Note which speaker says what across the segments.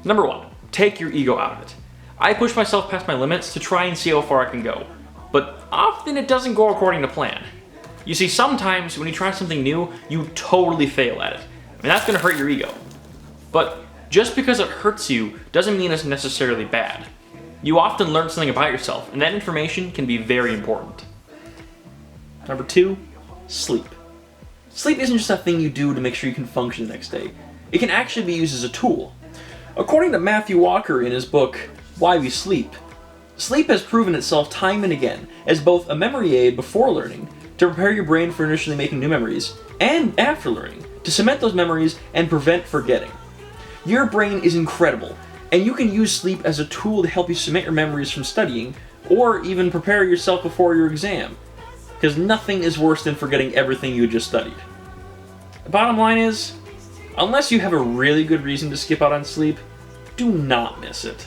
Speaker 1: Number 1, take your ego out of it. I push myself past my limits to try and see how far I can go, but often it doesn't go according to plan. You see, sometimes when you try something new, you totally fail at it. I mean, that's going to hurt your ego. But just because it hurts you doesn't mean it's necessarily bad. You often learn something about yourself, and that information can be very important. Number 2, sleep. Sleep isn't just a thing you do to make sure you can function the next day. It can actually be used as a tool. According to Matthew Walker in his book, Why We Sleep, sleep has proven itself time and again as both a memory aid before learning, to prepare your brain for initially making new memories, and after learning, to cement those memories and prevent forgetting. Your brain is incredible, and you can use sleep as a tool to help you cement your memories from studying, or even prepare yourself before your exam, because nothing is worse than forgetting everything you just studied. The bottom line is, unless you have a really good reason to skip out on sleep, do not miss it.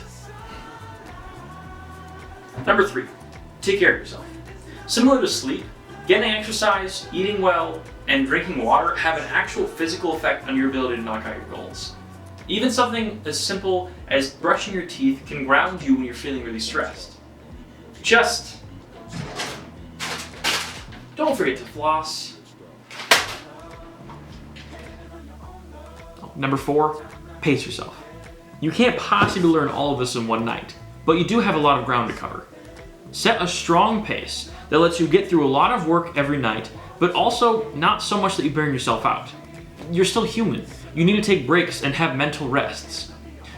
Speaker 1: Number 3, take care of yourself. Similar to sleep, getting exercise, eating well, and drinking water have an actual physical effect on your ability to knock out your goals. Even something as simple as brushing your teeth can ground you when you're feeling really stressed. Just don't forget to floss. Number 4, pace yourself. You can't possibly learn all of this in one night, but you do have a lot of ground to cover. Set a strong pace that lets you get through a lot of work every night, but also not so much that you burn yourself out. You're still human. You need to take breaks and have mental rests.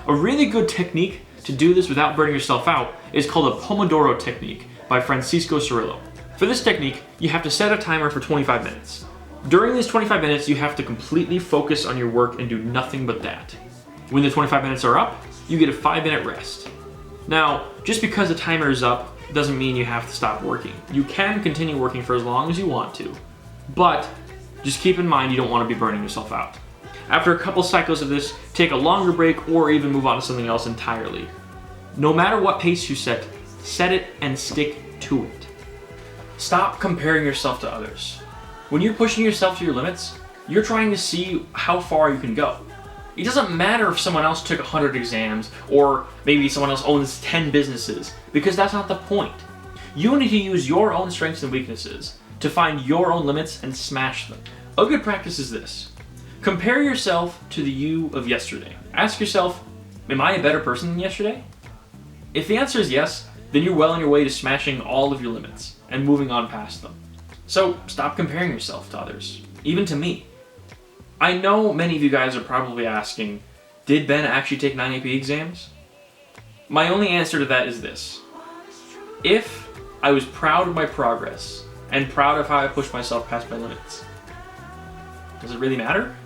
Speaker 1: A really good technique to do this without burning yourself out is called a Pomodoro technique by Francisco Cirillo. For this technique, you have to set a timer for 25 minutes. During these 25 minutes, you have to completely focus on your work and do nothing but that. When the 25 minutes are up, you get a 5-minute rest. Now, just because the timer is up doesn't mean you have to stop working. You can continue working for as long as you want to, but just keep in mind you don't want to be burning yourself out. After a couple cycles of this, take a longer break or even move on to something else entirely. No matter what pace you set it and stick to it. Stop comparing yourself to others. When you're pushing yourself to your limits, you're trying to see how far you can go. It doesn't matter if someone else took 100 exams or maybe someone else owns 10 businesses, because that's not the point. You need to use your own strengths and weaknesses to find your own limits and smash them. A good practice is this. Compare yourself to the you of yesterday. Ask yourself, am I a better person than yesterday? If the answer is yes, then you're well on your way to smashing all of your limits and moving on past them. So stop comparing yourself to others, even to me. I know many of you guys are probably asking, did Ben actually take 9 AP exams? My only answer to that is this. If I was proud of my progress and proud of how I pushed myself past my limits, does it really matter?